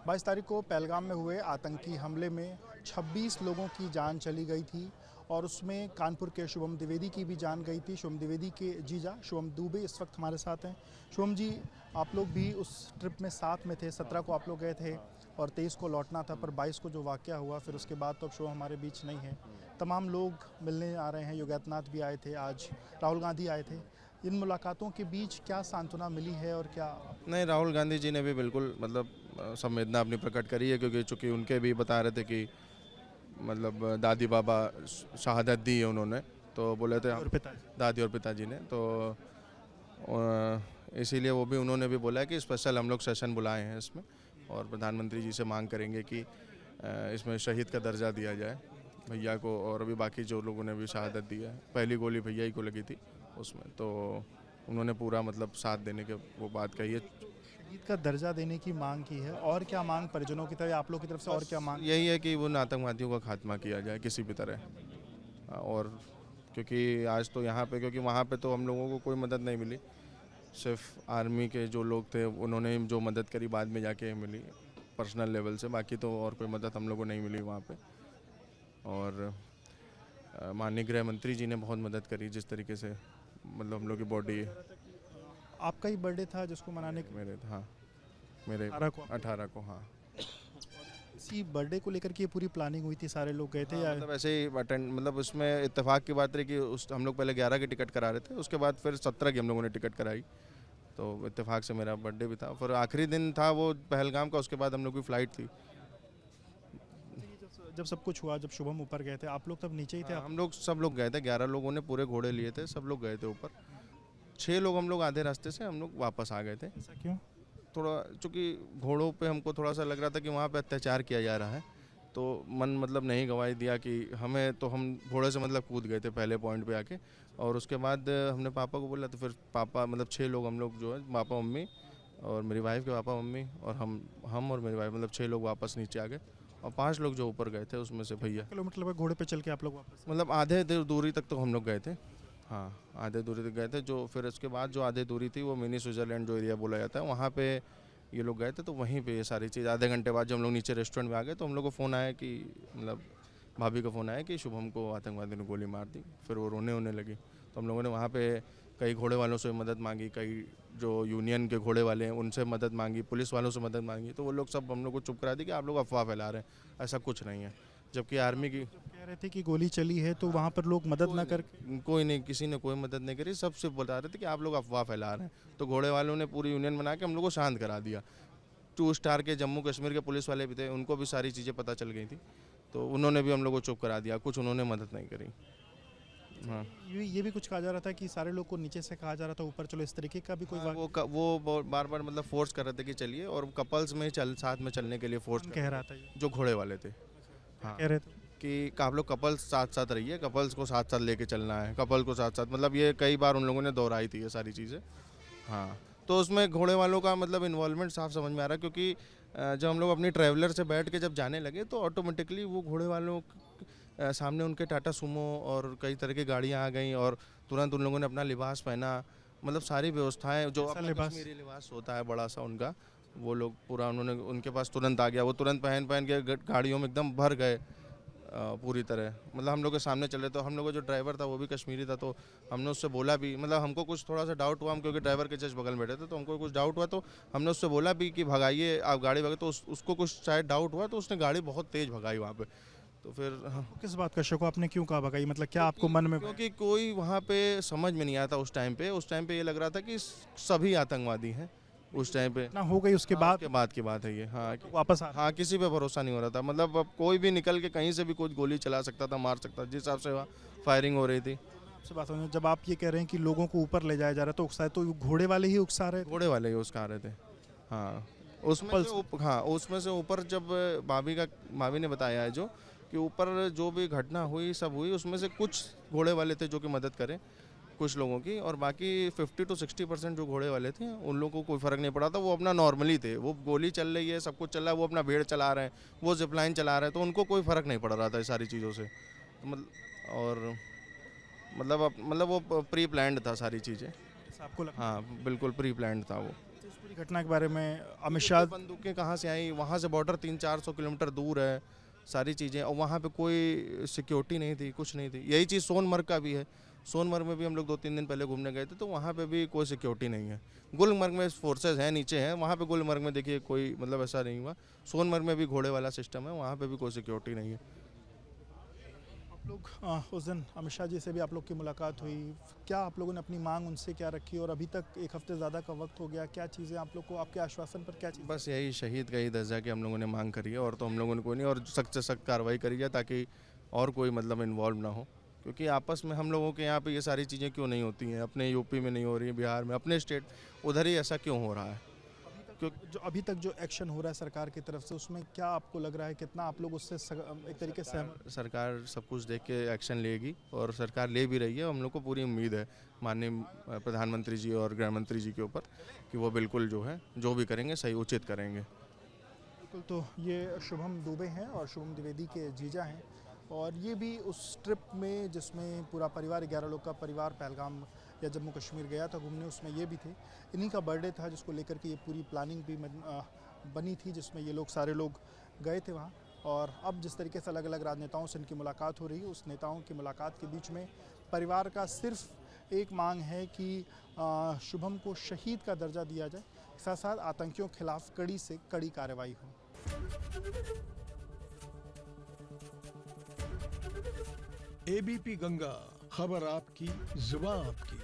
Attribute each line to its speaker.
Speaker 1: 22 तारीख को पहलगाम में हुए आतंकी हमले में 26 लोगों की जान चली गई थी और उसमें कानपुर के शुभम द्विवेदी की भी जान गई थी। शुभम द्विवेदी के जीजा शुभम दुबे इस वक्त हमारे साथ हैं। शुभम जी, आप लोग भी उस ट्रिप में साथ में थे। 17 को आप लोग गए थे और 23 को लौटना था, पर 22 को जो वाक़या हुआ फिर उसके बाद तो अब शुभम हमारे बीच नहीं है। तमाम लोग मिलने आ रहे हैं। योगी आदित्यनाथ भी आए थे, आज राहुल गांधी आए थे। इन मुलाकातों के बीच क्या सांत्वना मिली है और क्या?
Speaker 2: नहीं, राहुल गांधी जी ने भी बिल्कुल मतलब संवेदना अपनी प्रकट करी है, क्योंकि चूँकि उनके भी बता रहे थे कि मतलब दादी बाबा शहादत दी है उन्होंने, तो बोले थे
Speaker 1: और पिताजी
Speaker 2: दादी और पिताजी ने, तो इसीलिए वो भी उन्होंने भी बोला है कि स्पेशल हम लोग सेशन बुलाए हैं इसमें, और प्रधानमंत्री जी से मांग करेंगे कि इसमें शहीद का दर्जा दिया जाए भैया को, और अभी बाकी जो लोगों ने भी शहादत दी है। पहली गोली भैया ही को लगी थी उसमें, तो उन्होंने पूरा मतलब साथ देने के वो बात कही है।
Speaker 1: शहीद का दर्जा देने की मांग की है। और क्या मांग परिजनों की तरफ, आप लोग की तरफ से और क्या मांग?
Speaker 2: यही है कि उन आतंकवादियों का खात्मा किया जाए किसी भी तरह, और क्योंकि आज तो यहाँ पे, क्योंकि वहाँ पे तो हम लोगों को कोई मदद नहीं मिली, सिर्फ आर्मी के जो लोग थे उन्होंने जो मदद करी बाद में जाके मिली पर्सनल लेवल से, बाकी तो और कोई मदद हम लोग को नहीं मिली वहाँ पे। और माननीय गृह मंत्री जी ने बहुत मदद करी, जिस तरीके से मतलब हम लोग की बॉडी।
Speaker 1: आपका ही बर्थडे था जिसको मनाने
Speaker 2: मेरे हाँ, मेरे 18 को हाँ।
Speaker 1: इसी बर्थडे को लेकर के ये पूरी प्लानिंग हुई थी, सारे लोग गए थे
Speaker 2: हाँ,
Speaker 1: या?
Speaker 2: मतलब ऐसे ही अटेंड, मतलब उसमें इत्तेफाक की बात रही कि उस हम लोग पहले 11 की टिकट करा रहे थे, उसके बाद फिर 17 की हम लोगों ने टिकट कराई, तो इत्तेफाक से मेरा बर्थडे भी था। फिर आखिरी दिन था वो पहलगाम का, उसके बाद हम लोग की फ़्लाइट थी।
Speaker 1: जब सब कुछ हुआ, जब शुभम ऊपर गए थे, आप लोग तब नीचे ही थे?
Speaker 2: हाँ, हम लोग सब लोग गए थे, 11 लोगों ने पूरे घोड़े लिए थे, सब लोग गए थे ऊपर। 6 लोग हम लोग आधे रास्ते से हम लोग वापस आ गए थे।
Speaker 1: ऐसा क्यों?
Speaker 2: थोड़ा चूँकि घोड़ों पे हमको थोड़ा सा लग रहा था कि वहाँ पे अत्याचार किया जा रहा है, तो मन मतलब नहीं गवाही दिया कि हमें, तो हम घोड़े से मतलब कूद गए थे पहले पॉइंट पे आके, और उसके बाद हमने पापा को बोला, तो फिर पापा मतलब 6 लोग हम लोग जो है, पापा मम्मी और मेरी वाइफ के पापा मम्मी और हम और मेरी वाइफ, मतलब 6 लोग वापस नीचे आ गए, और 5 लोग जो ऊपर गए थे उसमें से भैया।
Speaker 1: किलोमीटर लगभग घोड़े पे चल के आप लोग वापस?
Speaker 2: मतलब आधे दूरी तक तो हम लोग गए थे। हाँ, आधे दूरी तक गए थे, जो फिर उसके बाद जो आधे दूरी थी वो मिनी स्विट्ज़रलैंड जो एरिया बोला जाता है, वहाँ पे ये लोग गए थे, तो वहीं पे ये सारी चीज़। आधे घंटे बाद जब हम लोग नीचे रेस्टोरेंट में आ गए, तो हम लोग को फ़ोन आया कि मतलब भाभी का फ़ोन आया कि शुभम को आतंकवादी ने गोली मार दी। फिर वो रोने लगी, तो हम लोगों ने वहाँ पे कई घोड़े वालों से मदद मांगी, कई जो यूनियन के घोड़े वाले हैं उनसे मदद मांगी, पुलिस वालों से मदद मांगी, तो वो लोग सब हम लोग को चुप करा दी कि आप लोग अफवाह फैला रहे हैं, ऐसा कुछ नहीं है। जबकि आर्मी की
Speaker 1: कह रहे थे कि गोली चली है, तो वहाँ पर लोग मदद ना कर?
Speaker 2: कोई नहीं, किसी ने कोई मदद नहीं करी, सब सिर्फ बता रहे थे कि आप लोग अफवाह फैला रहे हैं। तो घोड़े वालों ने पूरी यूनियन बना के हम लोग को शांत करा दिया। 2 स्टार के जम्मू कश्मीर के पुलिस वाले भी थे, उनको भी सारी चीज़ें पता चल गई थी, तो उन्होंने भी हम लोग को चुप करा दिया, कुछ उन्होंने मदद नहीं करी। हाँ,
Speaker 1: ये भी कुछ कहा जा रहा था कि सारे लोग को नीचे से कहा जा रहा था ऊपर चलो, इस तरीके का भी कोई
Speaker 2: हाँ, वो बार बार मतलब फोर्स कर रहे थे कि चलिए, और कपल्स में साथ में चलने के लिए फोर्स
Speaker 1: कह रहा था? ये
Speaker 2: जो घोड़े वाले थे। हाँ,
Speaker 1: कह रहे थे
Speaker 2: कि आप लोग कपल्स साथ साथ रहिए, कपल्स को साथ साथ लेके चलना है, कपल को साथ साथ, मतलब ये कई बार उन लोगों ने दोहराई थी ये सारी चीज़ें। हाँ, तो उसमें घोड़े वालों का मतलब इन्वॉल्वमेंट साफ समझ में आ रहा है, क्योंकि जब हम लोग अपनी ट्रैवलर से बैठ के जब जाने लगे, तो ऑटोमेटिकली वो घोड़े वालों सामने उनके टाटा सुमो और कई तरह की गाड़ियाँ आ गई, और तुरंत उन लोगों ने अपना लिबास पहना, मतलब सारी व्यवस्थाएं जो अपना कश्मीरी लिबास होता है बड़ा सा उनका, वो लोग पूरा उन्होंने, उनके पास तुरंत आ गया, वो तुरंत पहन के गाड़ियों में एकदम भर गए पूरी तरह। मतलब हम लोग के सामने चले, तो हम लोग का जो ड्राइवर था वो भी कश्मीरी था, तो हमने उससे बोला भी, मतलब हमको कुछ थोड़ा सा डाउट हुआ, हम क्योंकि ड्राइवर के जस्ट बगल में बैठे थे, तो हमको कुछ डाउट हुआ, तो हमने उससे बोला भी कि भगाइए आप गाड़ी भगाइए, तो उसको कुछ शायद डाउट हुआ, तो उसने गाड़ी बहुत तेज़ भगाई वहाँ पे। तो फिर
Speaker 1: किस बात का शक हो? आपने क्यों कहा भगाई? मतलब क्या आपको मन में?
Speaker 2: क्योंकि कोई वहाँ पे समझ में नहीं आता उस टाइम पे ये लग रहा था कि सभी आतंकवादी हैं उस टाइम पे।
Speaker 1: ना हो गई उसके
Speaker 2: हाँ,
Speaker 1: बाद?
Speaker 2: उसके बाद की बात है ये। हाँ,
Speaker 1: वापस आ?
Speaker 2: हाँ, किसी पे भरोसा नहीं हो रहा था, मतलब अब कोई भी निकल के कहीं से भी कुछ गोली चला सकता था, मार सकता था, जिस हिसाब से वहाँ फायरिंग हो रही थी।
Speaker 1: आपसे बात होने, जब आप ये कह रहे हैं कि लोगों को ऊपर ले जाया जा रहा है, तो उकसाए तो घोड़े वाले ही उकसा रहे थे?
Speaker 2: घोड़े वाले ही उसका आ रहे थे। हाँ, उसमें से ऊपर जब भाभी ने बताया है जो कि ऊपर जो भी घटना हुई सब हुई, उसमें से कुछ घोड़े वाले थे जो कि मदद करें कुछ लोगों की, और बाकी 50 to 60% जो घोड़े वाले थे उन लोगों को कोई फ़र्क नहीं पड़ा था, वो अपना नॉर्मली थे, वो गोली चल रही है, सब कुछ चल रहा है, वो अपना भेड़ चला रहे हैं, वो जिपलाइन चला रहे हैं, तो उनको कोई फ़र्क नहीं पड़ रहा था इस सारी चीज़ों से। तो और मतलब वो प्री प्लान्ड था सारी चीज़ें।
Speaker 1: आपको लगा?
Speaker 2: हाँ, बिल्कुल प्री प्लान्ड था वो।
Speaker 1: पूरी घटना के बारे में अमित शाह
Speaker 2: बंदूकें कहाँ से आई, वहाँ से बॉर्डर 300-400 किलोमीटर दूर है, सारी चीज़ें, और वहाँ पे कोई सिक्योरिटी नहीं थी, कुछ नहीं थी। यही चीज़ सोनमर्ग का भी है। सोनमर्ग में भी हम लोग 2-3 दिन पहले घूमने गए थे, तो वहाँ पे भी कोई सिक्योरिटी नहीं है। गुलमर्ग में फोर्सेस हैं, नीचे हैं, वहाँ पे गुलमर्ग में देखिए कोई मतलब ऐसा नहीं हुआ। सोनमर्ग में भी घोड़े वाला सिस्टम है, वहाँ पे भी कोई सिक्योरिटी नहीं है।
Speaker 1: आप लोग उस दिन अमित शाह जी से भी आप लोग की मुलाकात हुई, क्या आप लोगों ने अपनी मांग उनसे क्या रखी और अभी तक 1 हफ्ते ज़्यादा का वक्त हो गया, क्या चीज़ें आप लोग को आपके आश्वासन पर क्या चीज़?
Speaker 2: बस यही शहीद का ही दर्जा की हम लोगों ने मांग करी है, और तो हम लोगों ने कोई नहीं, और सख्त से सख्त कार्रवाई करी जाए ताकि और कोई मतलब इन्वॉल्व ना हो, क्योंकि आपस में हम लोगों के यहाँ पे ये सारी चीज़ें क्यों नहीं होती हैं, अपने यूपी में नहीं हो रही हैं, बिहार में, अपने स्टेट उधर ही ऐसा क्यों हो रहा है?
Speaker 1: अभी तक जो एक्शन हो रहा है सरकार की तरफ से, उसमें क्या आपको लग रहा है, कितना आप लोग उससे एक तरीके से
Speaker 2: सरकार सब कुछ देख के एक्शन लेगी, और सरकार ले भी रही है। हम लोग को पूरी उम्मीद है माननीय प्रधानमंत्री जी और गृह मंत्री जी के ऊपर कि वो बिल्कुल जो है जो भी करेंगे सही उचित करेंगे।
Speaker 1: बिल्कुल। तो ये शुभम दुबे हैं और शुभम द्विवेदी के जीजा हैं, और ये भी उस ट्रिप में जिसमें पूरा परिवार 11 लोग का परिवार पहलगाम या जम्मू कश्मीर गया था घूमने, उसमें ये भी थे। इन्हीं का बर्थडे था जिसको लेकर के ये पूरी प्लानिंग भी बनी थी, जिसमें ये लोग सारे लोग गए थे वहाँ। और अब जिस तरीके से अलग अलग राजनेताओं से इनकी मुलाकात हो रही है, उस नेताओं की मुलाकात के बीच में परिवार का सिर्फ एक मांग है कि शुभम को शहीद का दर्जा दिया जाए, साथ साथ आतंकियों के खिलाफ कड़ी से कड़ी कार्रवाई हो।
Speaker 3: एबीपी गंगा, खबर आपकी, जुबान आपकी।